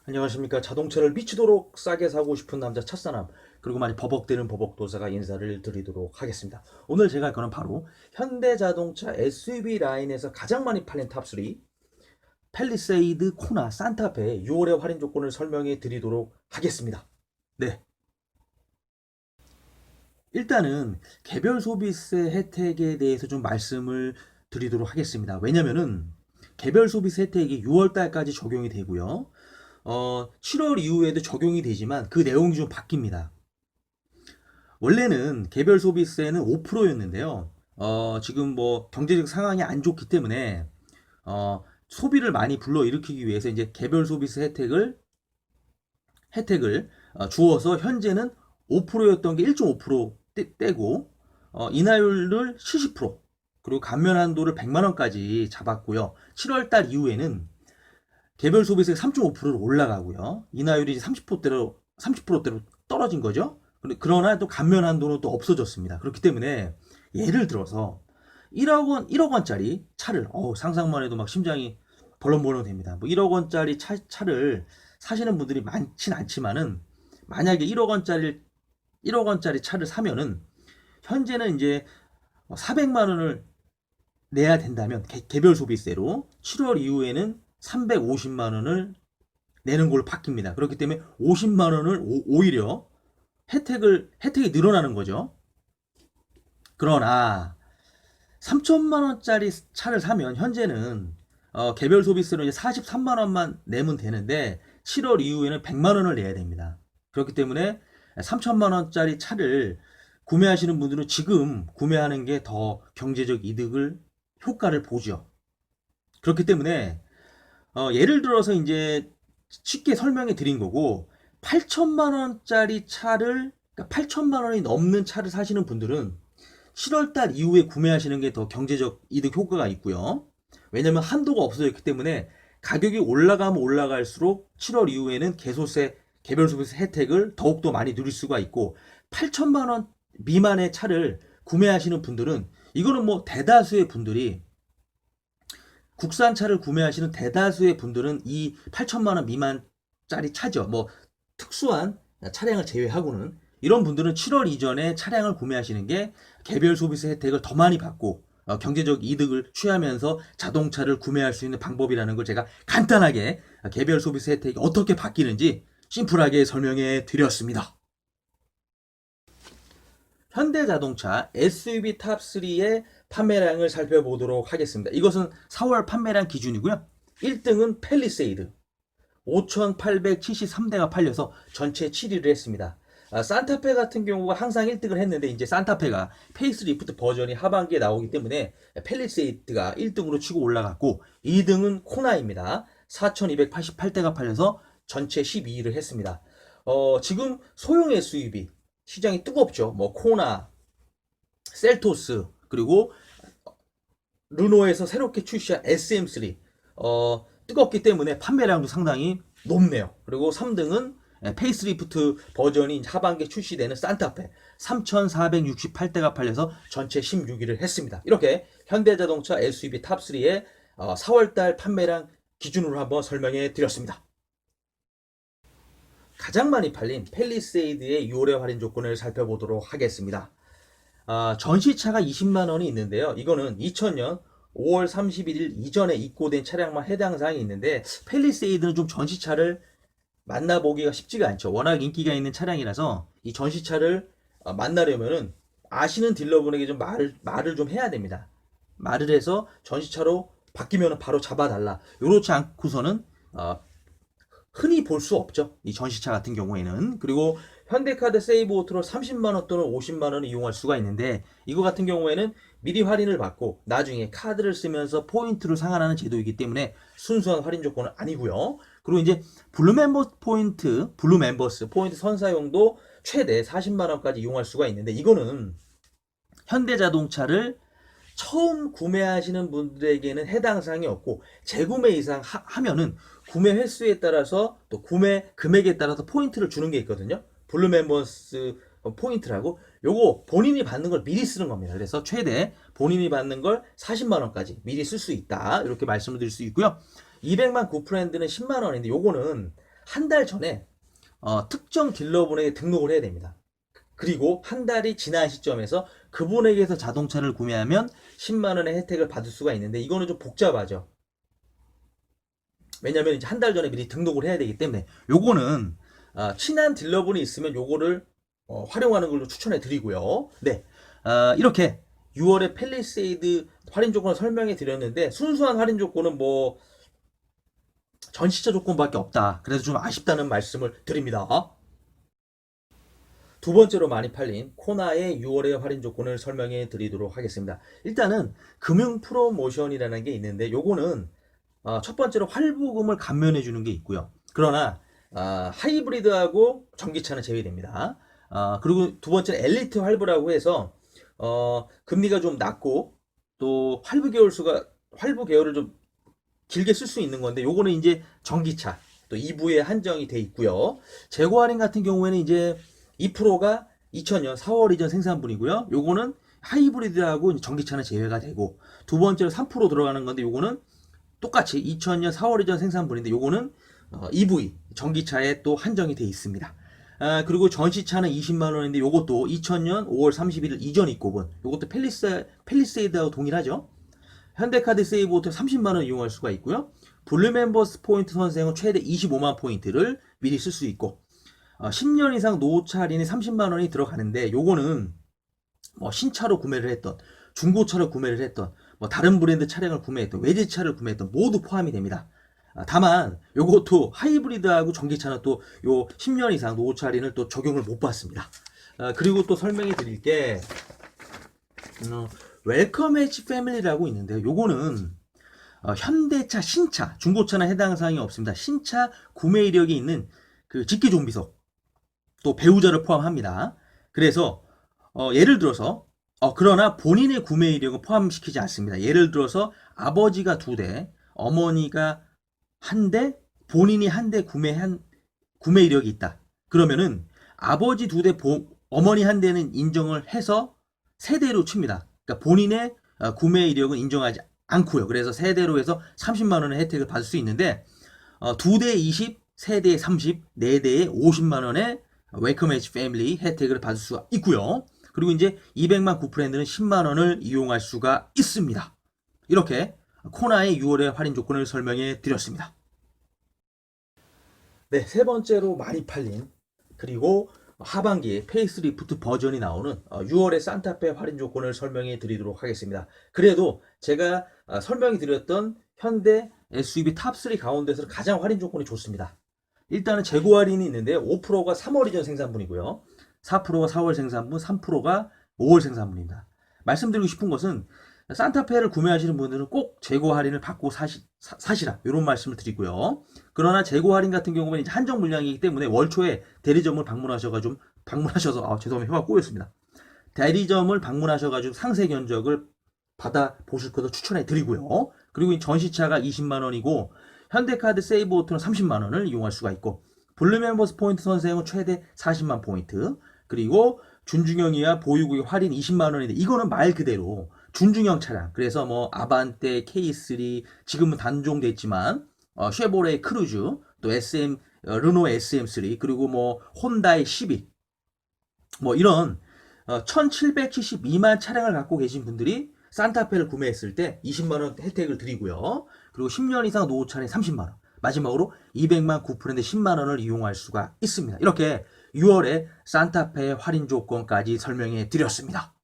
안녕하십니까. 자동차를 미치도록 싸게 사고 싶은 남자 첫사람, 그리고 많이 버벅대는 버벅도사가 인사를 드리도록 하겠습니다. 오늘 제가 할 거는 바로 현대자동차 SUV 라인에서 가장 많이 팔린 탑3 팰리세이드, 코나, 산타페의 6월의 할인 조건을 설명해 드리도록 하겠습니다. 네. 일단은 개별 소비세 혜택에 대해서 좀 말씀을 드리도록 하겠습니다. 왜냐면은 개별 소비세 혜택이 6월 달까지 적용이 되고요. 7월 이후에도 적용이 되지만 그 내용이 좀 바뀝니다. 원래는 개별 소비세는 5%였는데요. 지금 뭐 경제적 상황이 안 좋기 때문에 소비를 많이 불러일으키기 위해서 이제 개별 소비세 혜택을 주어서 현재는 5%였던 게 1.5% 떼고 인하율을 70% 그리고 감면 한도를 100만 원까지 잡았고요. 7월 달 이후에는 개별 소비세가 3.5%로 올라가고요. 인하율이 30%대로 떨어진 거죠. 그러나 또 감면 한도는 또 없어졌습니다. 그렇기 때문에 예를 들어서 1억 원, 1억 원짜리 차를 상상만 해도 막 심장이 벌렁벌렁 됩니다. 뭐 1억 원짜리 차를 사시는 분들이 많진 않지만은 만약에 1억 원짜리 차를 사면은 현재는 이제 400만 원을 내야 된다면 개별 소비세로 7월 이후에는 350만 원을 내는 걸로 바뀝니다. 그렇기 때문에 50만 원을 오히려 혜택이 늘어나는 거죠. 그러나 3천만 원짜리 차를 사면 현재는 개별 소비세로 이제 43만 원만 내면 되는데 7월 이후에는 100만 원을 내야 됩니다. 그렇기 때문에 3천만 원짜리 차를 구매하시는 분들은 지금 구매하는 게 더 경제적 효과를 보죠. 그렇기 때문에 예를 들어서 이제 쉽게 설명해 드린 거고 8천만 원짜리 차를 그러니까 8천만 원이 넘는 차를 사시는 분들은 7월 달 이후에 구매하시는 게 더 경제적 이득 효과가 있고요. 왜냐면 한도가 없어졌기 때문에 가격이 올라가면 올라갈수록 7월 이후에는 개별 소비세 혜택을 더욱더 많이 누릴 수가 있고 8천만 원 미만의 차를 구매하시는 분들은 이거는 뭐 대다수의 분들이 국산차를 구매하시는 대다수의 분들은 이 8천만 원 미만짜리 차죠. 뭐 특수한 차량을 제외하고는 이런 분들은 7월 이전에 차량을 구매하시는 게 개별 소비세 혜택을 더 많이 받고 경제적 이득을 취하면서 자동차를 구매할 수 있는 방법이라는 걸 제가 간단하게 개별 소비세 혜택이 어떻게 바뀌는지 심플하게 설명해 드렸습니다. 현대자동차 SUV 탑3의 판매량을 살펴보도록 하겠습니다. 이것은 4월 판매량 기준이고요. 1등은 팰리세이드 5,873대가 팔려서 전체 7위를 했습니다. 산타페 같은 경우가 항상 1등을 했는데 이제 산타페가 페이스리프트 버전이 하반기에 나오기 때문에 팰리세이드가 1등으로 치고 올라갔고 2등은 코나입니다. 4,288대가 팔려서 전체 12위를 했습니다. 지금 소형 SUV 시장이 뜨겁죠. 뭐 코나, 셀토스, 그리고 르노에서 새롭게 출시한 SM3 뜨겁기 때문에 판매량도 상당히 높네요. 그리고 3등은 페이스리프트 버전이 하반기에 출시되는 산타페 3,468대가 팔려서 전체 16위를 했습니다. 이렇게 현대자동차 SUV 탑3의 4월달 판매량 기준으로 한번 설명해 드렸습니다. 가장 많이 팔린 팰리세이드의 6월의 할인 조건을 살펴보도록 하겠습니다. 전시차가 20만 원이 있는데요. 이거는 2000년 5월 31일 이전에 입고된 차량만 해당 사항이 있는데 팰리세이드는 좀 전시차를 만나보기가 쉽지가 않죠. 워낙 인기가 있는 차량이라서 이 전시차를 만나려면은 아시는 딜러분에게 좀 말을 좀 해야 됩니다. 말을 해서 전시차로 바뀌면 바로 잡아달라. 이렇지 않고서는 흔히 볼 수 없죠. 이 전시차 같은 경우에는. 그리고 현대카드 세이브 오토로 30만원 또는 50만원을 이용할 수가 있는데 이거 같은 경우에는 미리 할인을 받고 나중에 카드를 쓰면서 포인트를 상환하는 제도이기 때문에 순수한 할인 조건은 아니고요. 그리고 이제 블루 멤버스 포인트 선사용도 최대 40만원까지 이용할 수가 있는데 이거는 현대자동차를 처음 구매하시는 분들에게는 해당 사항이 없고 재구매 이상 하면은 구매 횟수에 따라서 또 구매 금액에 따라서 포인트를 주는 게 있거든요. 블루 멤버스 포인트라고 요거 본인이 받는 걸 미리 쓰는 겁니다. 그래서 최대 본인이 받는 걸 40만 원까지 미리 쓸 수 있다. 이렇게 말씀을 드릴 수 있고요. 200만 구프렌드는 10만 원인데 요거는 한 달 전에 특정 딜러분에게 등록을 해야 됩니다. 그리고 한 달이 지난 시점에서 그분에게서 자동차를 구매하면 10만 원의 혜택을 받을 수가 있는데 이거는 좀 복잡하죠. 왜냐면 이제 한 달 전에 미리 등록을 해야 되기 때문에 요거는 친한 딜러분이 있으면 요거를 활용하는 걸로 추천해 드리고요. 네, 이렇게 6월에 팰리세이드 할인 조건을 설명해 드렸는데 순수한 할인 조건은 뭐 전시차 조건밖에 없다. 그래서 좀 아쉽다는 말씀을 드립니다. 두 번째로 많이 팔린 코나의 6월의 할인 조건을 설명해 드리도록 하겠습니다. 일단은 금융 프로모션이라는 게 있는데 요거는 첫 번째로 할부금을 감면해 주는 게 있고요. 그러나 하이브리드하고 전기차는 제외됩니다. 그리고 두 번째는 엘리트 할부라고 해서 금리가 좀 낮고 또 할부 개월을 좀 길게 쓸 수 있는 건데 요거는 이제 전기차 또 2부에 한정이 돼 있고요. 재고 할인 같은 경우에는 이제 2%가 2000년 4월 이전 생산분이고요. 요거는 하이브리드하고 전기차는 제외가 되고 두 번째로 3% 들어가는 건데 요거는 똑같이 2000년 4월 이전 생산분인데 요거는 EV 전기차에 또 한정이 돼 있습니다. 그리고 전시차는 20만 원인데 요것도 2000년 5월 31일 이전 입고분 요것도 팰리세이드하고 동일하죠. 현대카드 세이브호텔 30만 원 이용할 수가 있고요. 블루멤버스 포인트 선생은 최대 25만 포인트를 미리 쓸 수 있고 10년 이상 노후차 할인이 30만 원이 들어가는데 요거는 뭐 신차로 구매를 했던 중고차로 구매를 했던 뭐 다른 브랜드 차량을 구매했던 외제차를 구매했던 모두 포함이 됩니다. 다만 요것도 하이브리드하고 전기차는 또 요 10년 이상 노후차 할인을 또 적용을 못 받습니다. 그리고 또 설명해 드릴 게 웰컴 엣지 패밀리라고 있는데요. 요거는 현대차, 신차, 중고차는 해당 사항이 없습니다. 신차 구매 이력이 있는 그 직계 좀비속 또 배우자를 포함합니다. 그래서 예를 들어서 그러나 본인의 구매 이력은 포함시키지 않습니다. 예를 들어서 아버지가 2대, 어머니가 1대, 본인이 1대 구매 이력이 있다. 그러면은 아버지 2대, 어머니 1대는 인정을 해서 세대로 칩니다. 그러니까 본인의 구매 이력은 인정하지 않고요. 그래서 세대로 해서 30만 원의 혜택을 받을 수 있는데 2대에 20, 세대에 30, 4대에 50만 원의 웰컴 엣지 패밀리 혜택을 받을 수가 있고요. 그리고 이제 200만 구프렌드는 10만 원을 이용할 수가 있습니다. 이렇게 코나의 6월의 할인 조건을 설명해 드렸습니다. 네, 세 번째로 많이 팔린 그리고 하반기에 페이스리프트 버전이 나오는 6월의 산타페 할인 조건을 설명해 드리도록 하겠습니다. 그래도 제가 설명해 드렸던 현대 SUV 탑3 가운데서 가장 할인 조건이 좋습니다. 일단은 재고 할인이 있는데 5%가 3월 이전 생산분이고요. 4%가 4월 생산분, 3%가 5월 생산분입니다. 말씀드리고 싶은 것은 산타페를 구매하시는 분들은 꼭 재고 할인을 받고 사시라 이런 말씀을 드리고요. 그러나 재고 할인 같은 경우는 이제 한정 물량이기 때문에 월초에 대리점을 방문하셔서 죄송합니다. 혀가 꼬였습니다. 대리점을 방문하셔가지고 상세 견적을 받아 보실 것을 추천해 드리고요. 그리고 전시차가 20만 원이고 현대카드 세이브오토는 30만 원을 이용할 수가 있고 블루멤버스 포인트 선생은 최대 40만 포인트 그리고 준중형이야 보유국의 할인 20만 원인데 이거는 말 그대로 준중형 차량 그래서 뭐 아반떼 K3 지금은 단종됐지만 쉐보레 크루즈 또 르노 SM3 그리고 뭐 혼다의 시빅 뭐 이런 1772만 차량을 갖고 계신 분들이 산타페를 구매했을 때 20만 원 혜택을 드리고요. 그리고 10년 이상 노후 차량 30만 원. 마지막으로 200만 구프렌드 10만 원을 이용할 수가 있습니다. 이렇게 6월에 산타페 할인 조건까지 설명해 드렸습니다.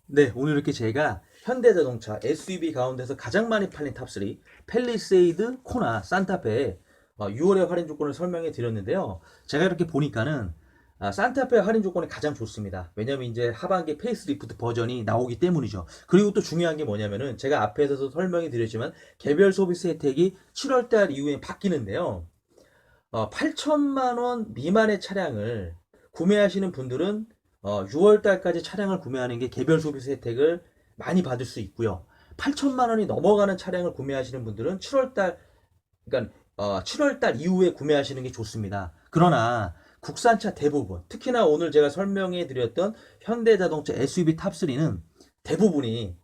네, 오늘 이렇게 제가 현대자동차 SUV 가운데서 가장 많이 팔린 탑3 팰리세이드, 코나, 산타페의 6월의 할인 조건을 설명해 드렸는데요. 제가 이렇게 보니까는 산타페 할인 조건이 가장 좋습니다. 왜냐면 이제 하반기 페이스리프트 버전이 나오기 때문이죠. 그리고 또 중요한 게 뭐냐면은 제가 앞에서도 설명해 드렸지만 개별 소비세 혜택이 7월달 이후에 바뀌는데요. 8천만 원 미만의 차량을 구매하시는 분들은 6월달까지 차량을 구매하는 게 개별 소비세 혜택을 많이 받을 수 있고요. 8천만 원이 넘어가는 차량을 구매하시는 분들은 7월달 그러니까 7월달 이후에 구매하시는 게 좋습니다. 그러나 국산차 대부분, 특히나 오늘 제가 설명해 드렸던 현대자동차 SUV 탑3는 대부분이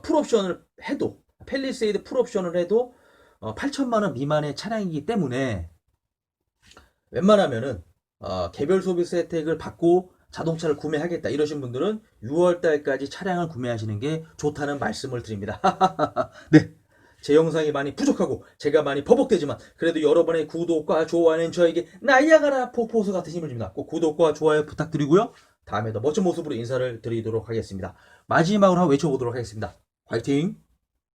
풀옵션을 해도, 팰리세이드 풀옵션을 해도 8천만 원 미만의 차량이기 때문에 웬만하면은 개별 소비세 혜택을 받고 자동차를 구매하겠다 이러신 분들은 6월 달까지 차량을 구매하시는 게 좋다는 말씀을 드립니다. 네. 제 영상이 많이 부족하고 제가 많이 버벅대지만 그래도 여러분의 구독과 좋아요는 저에게 나이아가라 폭포수 같은 힘을 줍니다. 꼭 구독과 좋아요 부탁드리고요. 다음에 더 멋진 모습으로 인사를 드리도록 하겠습니다. 마지막으로 한번 외쳐보도록 하겠습니다. 화이팅!